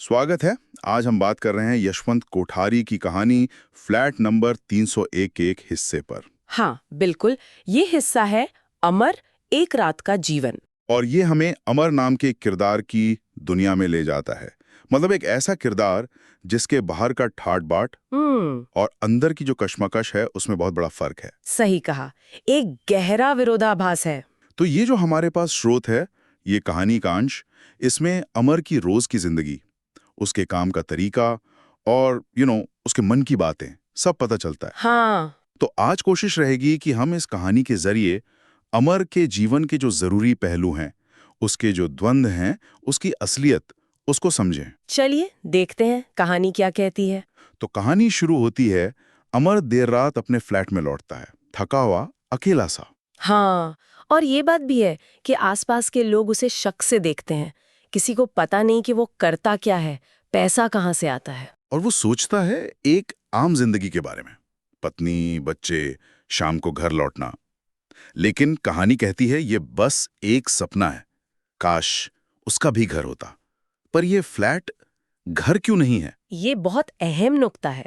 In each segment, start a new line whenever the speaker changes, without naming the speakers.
स्वागत है। आज हम बात कर रहे हैं यशवंत कोठारी की कहानी फ्लैट नंबर 301 के एक हिस्से पर।
हाँ, बिल्कुल। ये हिस्सा है अमर एक रात का जीवन।
और ये हमें अमर नाम के एक किरदार की दुनिया में ले जाता है। मतलब एक ऐसा किरदार जिसके बाहर का ठाट बाट और अंदर की जो कश्मकश है उसमें बहुत बड़ा फर्क है।
सही कहा। एक गहरा विरोधाभास है।
तो ये जो हमारे पास स्रोत है, ये कहानी का अंश, इसमें अमर की रोज की जिंदगी, उसके काम का तरीका और उसके मन की बातें सब पता चलता है।
हाँ।
तो आज कोशिश रहेगी कि हम इस कहानी के जरिए अमर के जीवन के जो जरूरी पहलू हैं, उसके जो द्वंद्व हैं, उसकी असलियत, उसको समझें।
चलिए देखते हैं कहानी क्या कहती है।
तो कहानी शुरू होती है, अमर देर रात अपने फ्लैट में लौटता है, थका हुआ, अकेला सा।
हाँ, और ये बात भी है कि आसपास के लोग उसे शक से देखते हैं। किसी को पता नहीं कि वो करता क्या है, पैसा कहाँ से आता है।
और वो सोचता है एक आम जिंदगी के बारे में, पत्नी, बच्चे, शाम को घर लौटना। लेकिन कहानी कहती है ये बस एक सपना है। काश उसका भी घर होता। पर ये फ्लैट घर क्यों नहीं है?
ये बहुत अहम नुक्ता है।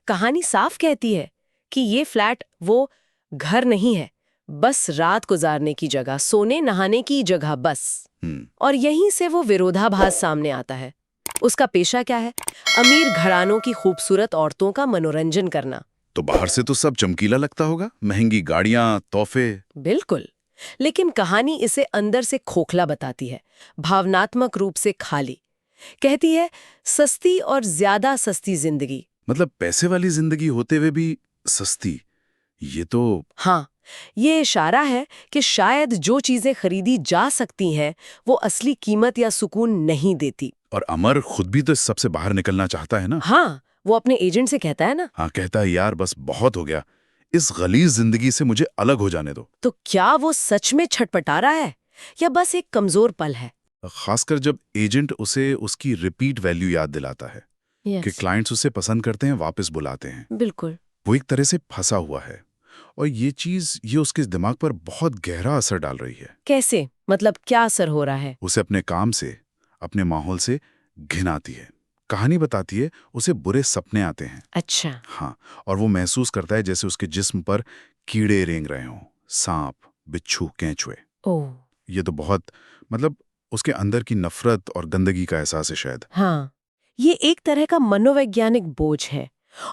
कहानी साफ कहती है कि ये फ्लैट वो घर नहीं है, बस रात गुजारने की जगह, सोने नहाने की जगह बस। और यहीं से वो विरोधाभास सामने आता है। उसका पेशा क्या है? अमीर घरानों की खूबसूरत औरतों का मनोरंजन करना।
तो बाहर से तो सब चमकीला लगता होगा, महंगी गाड़ियां, तोहफे।
बिल्कुल। लेकिन कहानी इसे अंदर से खोखला बताती है, भावनात्मक रूप से खाली। कहती है सस्ती और ज्यादा सस्ती जिंदगी।
मतलब पैसे वाली जिंदगी होते हुए भी सस्ती। ये तो
हाँ, ये इशारा है कि शायद जो चीजें खरीदी जा सकती हैं वो असली कीमत या सुकून नहीं देती।
और अमर खुद भी तो इस सबसे बाहर निकलना चाहता है ना।
हाँ, वो अपने एजेंट से कहता है ना।
हाँ, कहता है यार बस बहुत हो गया, इस गलीज जिंदगी से मुझे अलग हो जाने दो।
तो क्या वो सच में छटपटा रहा है या बस एक कमजोर पल है?
खासकर जब एजेंट उसे उसकी रिपीट वैल्यू याद दिलाता है कि क्लाइंट्स उसे पसंद करते हैं, वापस बुलाते हैं।
बिल्कुल।
वो एक तरह से फंसा हुआ है और ये उसके दिमाग पर बहुत गहरा असर डाल रही है।
कैसे? मतलब क्या असर हो रहा है?
उसे अपने काम से, अपने माहौल से घिन आती है। कहानी बताती है उसे बुरे सपने आते हैं।
अच्छा।
हाँ, और वो महसूस करता है जैसे उसके जिस्म पर कीड़े रेंग रहे हों, सांप, बिच्छू, केंचुए।
ओह।
ये तो बहुत, मतलब उसके अंदर की नफरत और गंदगी का एहसास है शायद।
हाँ, ये एक तरह का मनोवैज्ञानिक बोझ है।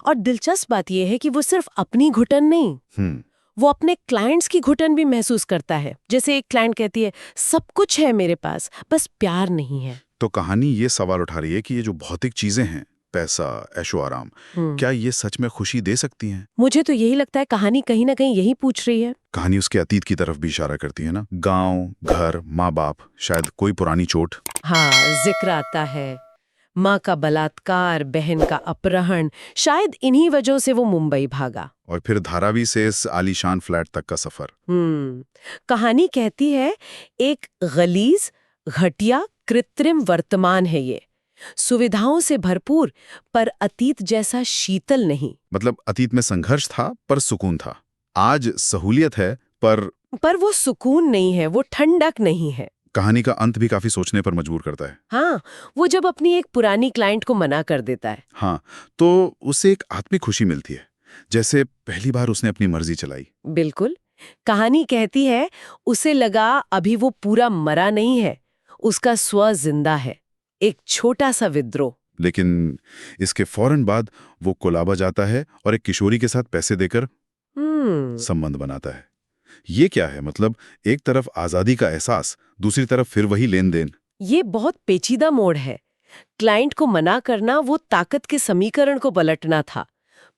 और दिलचस्प बात यह है कि वो सिर्फ अपनी घुटन नहीं, वो अपने क्लाइंट्स की घुटन भी महसूस करता है। जैसे एक क्लाइंट कहती है सब कुछ है मेरे पास, बस प्यार नहीं है।
तो कहानी ये सवाल उठा रही है कि ये जो भौतिक चीजें हैं, पैसा, ऐशो आराम, क्या ये सच में खुशी दे सकती हैं?
मुझे तो यही लगता है कहानी कहीं ना कहीं यही पूछ रही है।
कहानी उसके अतीत की तरफ भी इशारा करती है ना। गांव, घर, माँ बाप, शायद कोई पुरानी चोट।
हाँ, जिक्र आता है माँ का बलात्कार, बहन का अपहरण। शायद इन्हीं वजहों से वो मुंबई भागा।
और फिर धारावी से इस आलीशान फ्लैट तक का सफर।
कहानी कहती है एक गलीज, घटिया, कृत्रिम वर्तमान है ये। सुविधाओं से भरपूर पर अतीत जैसा शीतल नहीं।
मतलब अतीत में संघर्ष था पर सुकून था। आज सहूलियत है पर
वो सुकून नहीं है, वो ठंडक नहीं है।
कहानी का अंत भी काफी सोचने पर मजबूर करता है।
हाँ, वो जब अपनी एक पुरानी क्लाइंट को मना कर देता है।
हाँ, तो उसे एक आत्मिक खुशी मिलती है, जैसे पहली बार उसने अपनी मर्जी चलाई।
बिल्कुल। कहानी कहती है उसे लगा अभी वो पूरा मरा नहीं है, उसका स्व जिंदा है, एक छोटा सा विद्रोह।
लेकिन इसके फौरन बाद वो कोलाबा जाता है और एक किशोरी के साथ पैसे देकर संबंध बनाता है। ये क्या है? मतलब एक तरफ आजादी का एहसास, दूसरी तरफ फिर वही लेन देन।
ये बहुत पेचीदा मोड़ है। क्लाइंट को मना करना वो ताकत के समीकरण को पलटना था।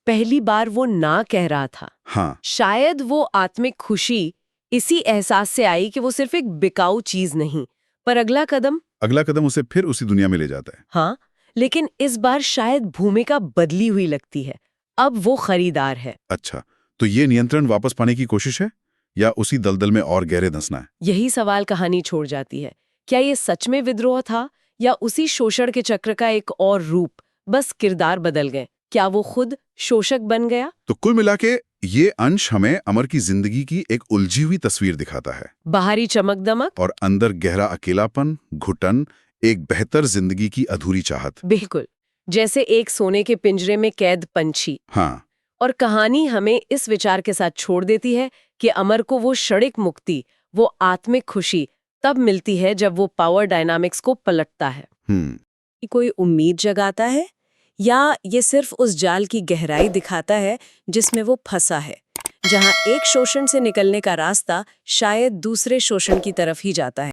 पहली बार वो ना कह रहा था।
हाँ,
शायद वो आत्मिक खुशी इसी एहसास से आई कि वो सिर्फ एक बिकाऊ चीज नहीं, पर अगला कदम
उसे फिर उसी दुनिया में ले जाता है।
हाँ, लेकिन इस बार शायद भूमिका बदली हुई लगती है। अब वो खरीदार है।
अच्छा, तो ये नियंत्रण वापस पाने की कोशिश है या उसी दलदल में और गहरे धंसना है?
यही सवाल कहानी छोड़ जाती है। क्या ये सच में विद्रोह था या उसी शोषण के चक्र का एक और रूप? बस किरदार बदल गए। क्या वो खुद शोषक बन गया?
तो कुल मिला के ये अंश हमें अमर की जिंदगी की एक उलझी हुई तस्वीर दिखाता है।
बाहरी चमक दमक
और अंदर गहरा अकेलापन, घुटन, एक बेहतर जिंदगी की अधूरी चाहत।
बिल्कुल, जैसे एक सोने के पिंजरे में कैद पंछी।
हाँ।
और कहानी हमें इस विचार के साथ छोड़ देती है कि अमर को वो क्षणिक मुक्ति, वो आत्मिक खुशी तब मिलती है जब वो पावर डायनामिक्स को पलटता है। कोई उम्मीद जगाता है या ये सिर्फ उस जाल की गहराई दिखाता है जिसमें वो फंसा है, जहां एक शोषण से निकलने का रास्ता शायद दूसरे शोषण की तरफ ही जाता है।